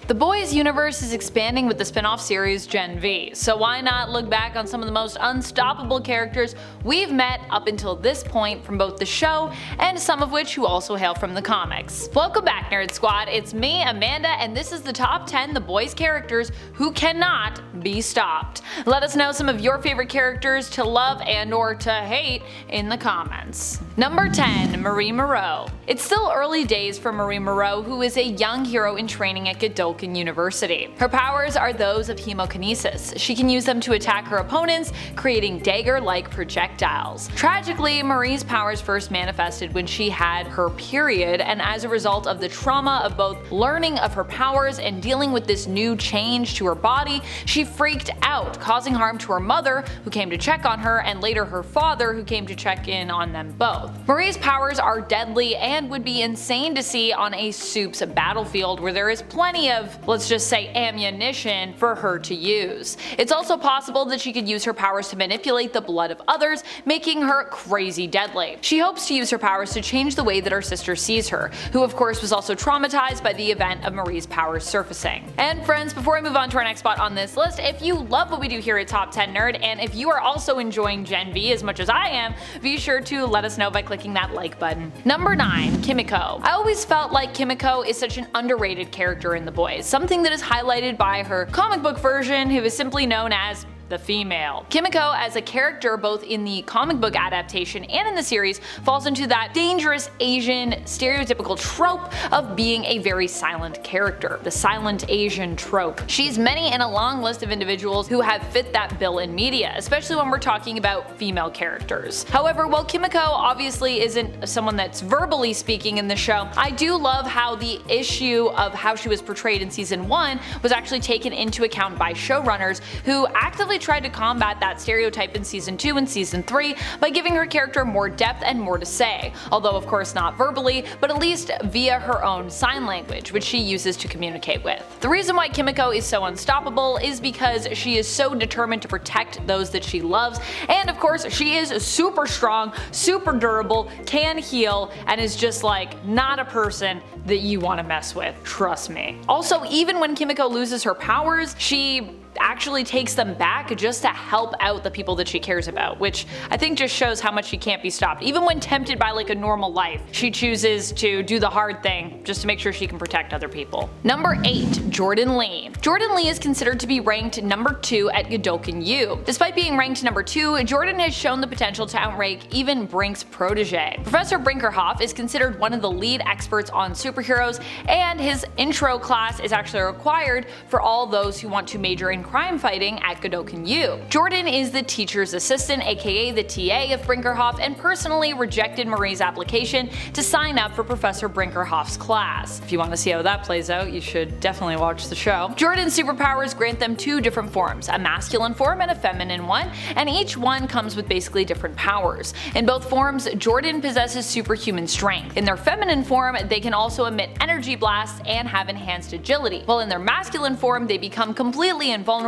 The Boys universe is expanding with the spin-off series Gen V, so why not look back on some of the most unstoppable characters we've met up until this point from both the show and some of which who also hail from the comics. Welcome back, Nerd Squad. It's me, Amanda, and this is the top 10 The Boys characters who cannot be stopped. Let us know some of your favorite characters to love and or to hate in the comments. Number 10. Moreau. It's still early days for Moreau, who is a young hero in training at Godolphin University. Her powers are those of hemokinesis. She can use them to attack her opponents, creating dagger-like projectiles. Tragically, Marie's powers first manifested when she had her period, and as a result of the trauma of both learning of her powers and dealing with this new change to her body, she freaked out, causing harm to her mother, who came to check on her, and later her father, who came to check in on them both. Marie's powers are deadly and would be insane to see on a Supes battlefield where there is plenty of, let's just say, ammunition for her to use. It's also possible that she could use her powers to manipulate the blood of others, making her crazy deadly. She hopes to use her powers to change the way that her sister sees her, who of course was also traumatized by the event of Marie's powers surfacing. And friends, before I move on to our next spot on this list, if you love what we do here at Top 10 Nerd, and if you are also enjoying Gen V as much as I am, be sure to let us know by clicking that like button. Number 9. Kimiko. I always felt like Kimiko is such an underrated character in The Boys, something that is highlighted by her comic book version, who is simply known as the female. Kimiko as a character both in the comic book adaptation and in the series falls into that dangerous Asian stereotypical trope of being a very silent character, the silent Asian trope. She's many in a long list of individuals who have fit that bill in media, especially when we're talking about female characters. However, while Kimiko obviously isn't someone that's verbally speaking in the show, I do love how the issue of how she was portrayed in season 1 was actually taken into account by showrunners who actively tried to combat that stereotype in season 2 and season 3 by giving her character more depth and more to say, although of course not verbally, but at least via her own sign language, which she uses to communicate with. The reason why Kimiko is so unstoppable is because she is so determined to protect those that she loves, and of course she is super strong, super durable, can heal, and is just like not a person that you want to mess with, trust me. Also, even when Kimiko loses her powers, she actually takes them back just to help out the people that she cares about, which I think just shows how much she can't be stopped. Even when tempted by like a normal life, she chooses to do the hard thing just to make sure she can protect other people. Number 8. Jordan Lee. Jordan Lee is considered to be ranked number 2 at Godolphin U. Despite being ranked number 2, Jordan has shown the potential to outrank even Brink's protege. Professor Brinkerhoff is considered one of the lead experts on superheroes, and his intro class is actually required for all those who want to major in crime fighting at Godolphin U. Jordan is the teacher's assistant, aka the TA of Brinkerhoff, and personally rejected Marie's application to sign up for Professor Brinkerhoff's class. If you want to see how that plays out, you should definitely watch the show. Jordan's superpowers grant them 2 different forms, a masculine form and a feminine one, and each one comes with basically different powers. In both forms, Jordan possesses superhuman strength. In their feminine form, they can also emit energy blasts and have enhanced agility, while in their masculine form, they become completely invulnerable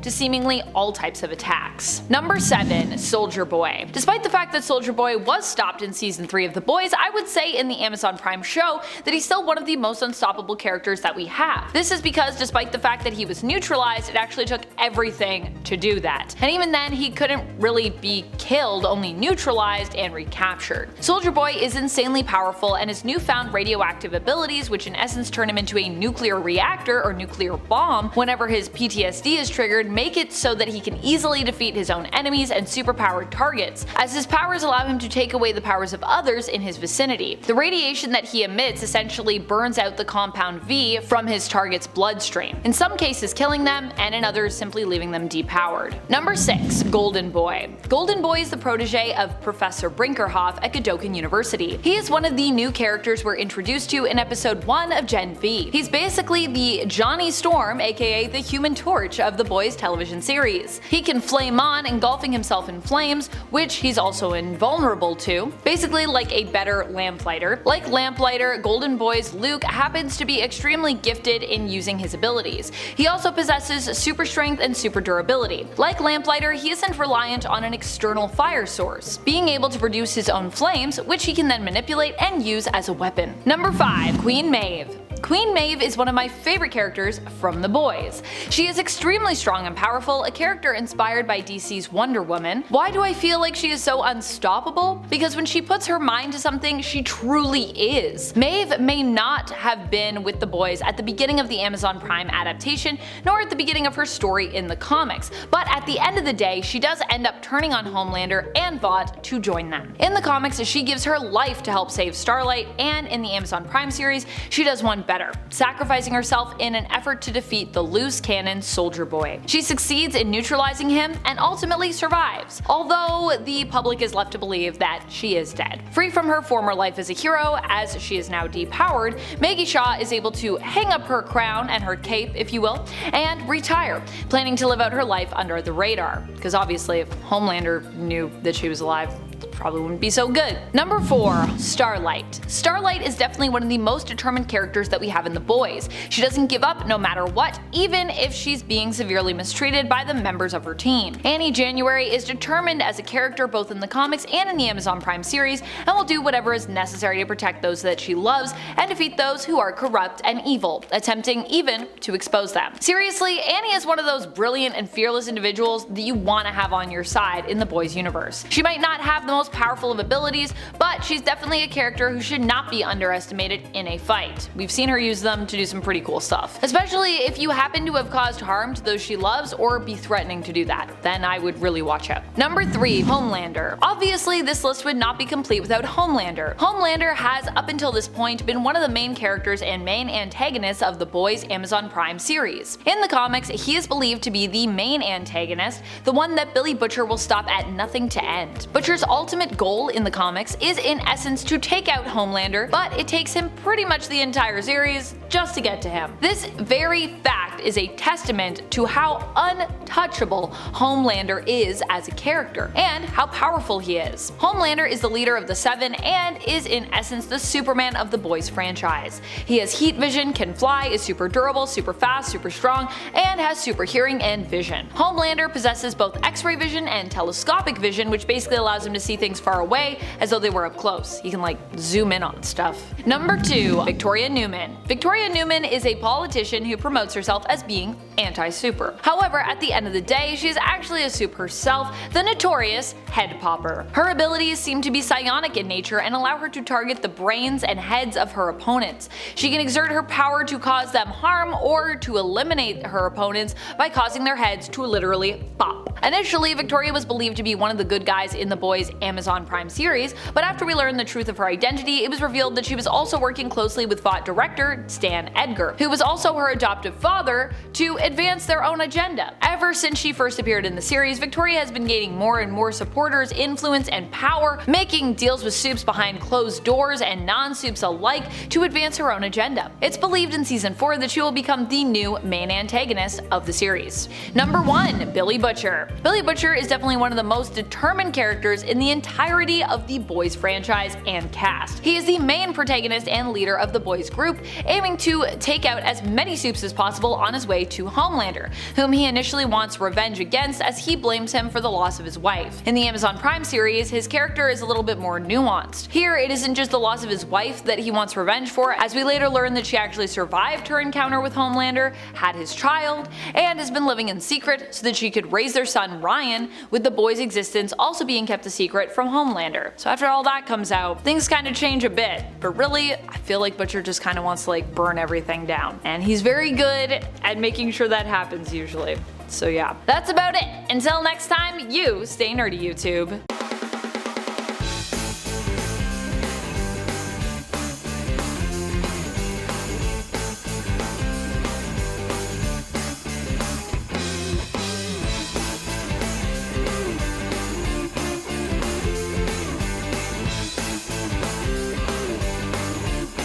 to seemingly all types of attacks. Number 7. Soldier Boy. Despite the fact that Soldier Boy was stopped in season 3 of The Boys, I would say in the Amazon Prime show that he's still one of the most unstoppable characters that we have. This is because despite the fact that he was neutralized, it actually took everything to do that. And even then, he couldn't really be killed, only neutralized and recaptured. Soldier Boy is insanely powerful, and his newfound radioactive abilities, which in essence turn him into a nuclear reactor or nuclear bomb whenever his PTSD is triggered, make it so that he can easily defeat his own enemies and superpowered targets, as his powers allow him to take away the powers of others in his vicinity. The radiation that he emits essentially burns out the compound V from his target's bloodstream, in some cases killing them, and in others simply leaving them depowered. Number 6. Golden Boy. Golden Boy is the protege of Professor Brinkerhoff at Godolphin University. He is one of the new characters we're introduced to in episode 1 of Gen V. He's basically the Johnny Storm, aka the Human Torch of The Boys television series. He can flame on, engulfing himself in flames, which he's also invulnerable to, basically like a better lamplighter. Like Lamplighter, Golden Boy's Luke happens to be extremely gifted in using his abilities. He also possesses super strength and super durability. Like Lamplighter, he isn't reliant on an external fire source, being able to produce his own flames, which he can then manipulate and use as a weapon. Number 5. Queen Maeve. Queen Maeve is one of my favorite characters from The Boys. She is extremely strong and powerful, a character inspired by DC's Wonder Woman. Why do I feel like she is so unstoppable? Because when she puts her mind to something, she truly is. Maeve may not have been with The Boys at the beginning of the Amazon Prime adaptation, nor at the beginning of her story in the comics, but at the end of the day, she does end up turning on Homelander and Vought to join them. In the comics, she gives her life to help save Starlight, and in the Amazon Prime series, she does one better, sacrificing herself in an effort to defeat the loose cannon Soldier Boy. She succeeds in neutralizing him and ultimately survives, although the public is left to believe that she is dead. Free from her former life as a hero, as she is now depowered, Maggie Shaw is able to hang up her crown and her cape, if you will, and retire, planning to live out her life under the radar. Because obviously if Homelander knew that she was alive, probably wouldn't be so good. Number 4. Starlight. Starlight is definitely one of the most determined characters that we have in The Boys. She doesn't give up no matter what, even if she's being severely mistreated by the members of her team. Annie January is determined as a character both in the comics and in the Amazon Prime series, and will do whatever is necessary to protect those that she loves and defeat those who are corrupt and evil, attempting even to expose them. Seriously, Annie is one of those brilliant and fearless individuals that you want to have on your side in The Boys universe. She might not have the most powerful of abilities, but she's definitely a character who should not be underestimated in a fight. We've seen her use them to do some pretty cool stuff. Especially if you happen to have caused harm to those she loves or be threatening to do that, then I would really watch out. Number 3. Homelander. Obviously this list would not be complete without Homelander. Homelander has up until this point been one of the main characters and main antagonists of The Boys Amazon Prime series. In the comics, he is believed to be the main antagonist, the one that Billy Butcher will stop at nothing to end. Butcher's ultimate goal in the comics is in essence to take out Homelander, but it takes him pretty much the entire series just to get to him. This very fact is a testament to how untouchable Homelander is as a character, and how powerful he is. Homelander is the leader of the Seven and is in essence the Superman of the Boys franchise. He has heat vision, can fly, is super durable, super fast, super strong, and has super hearing and vision. Homelander possesses both X-ray vision and telescopic vision, which basically allows him to see things far away as though they were up close. He can like zoom in on stuff. Number 2. Victoria Neuman. Victoria Neuman is a politician who promotes herself as being anti-super. However, at the end of the day, she is actually a supe herself, the notorious Head Popper. Her abilities seem to be psionic in nature and allow her to target the brains and heads of her opponents. She can exert her power to cause them harm or to eliminate her opponents by causing their heads to literally pop. Initially, Victoria was believed to be one of the good guys in The Boys Amazon Prime series, but after we learned the truth of her identity, it was revealed that she was also working closely with Vought director Stan Edgar, who was also her adoptive father, to advance their own agenda. Ever since she first appeared in the series, Victoria has been gaining more and more supporters, influence, and power, making deals with supes behind closed doors and non-supes alike to advance her own agenda. It's believed in season 4 that she will become the new main antagonist of the series. Number 1. Billy Butcher. Billy Butcher is definitely one of the most determined characters in the entirety of the Boys franchise and cast. He is the main protagonist and leader of the Boys group, aiming to take out as many supes as possible on his way to Homelander, whom he initially wants revenge against as he blames him for the loss of his wife. In the Amazon Prime series, his character is a little bit more nuanced. Here, it isn't just the loss of his wife that he wants revenge for, as we later learn that she actually survived her encounter with Homelander, had his child, and has been living in secret so that she could raise their son Ryan, with the boy's existence also being kept a secret from Homelander. So after all that comes out, things kind of change a bit, but really, I feel like Butcher just kind of wants to like burn everything down. And he's very good at making sure that happens usually. So yeah, that's about it. Until next time, you stay nerdy, YouTube.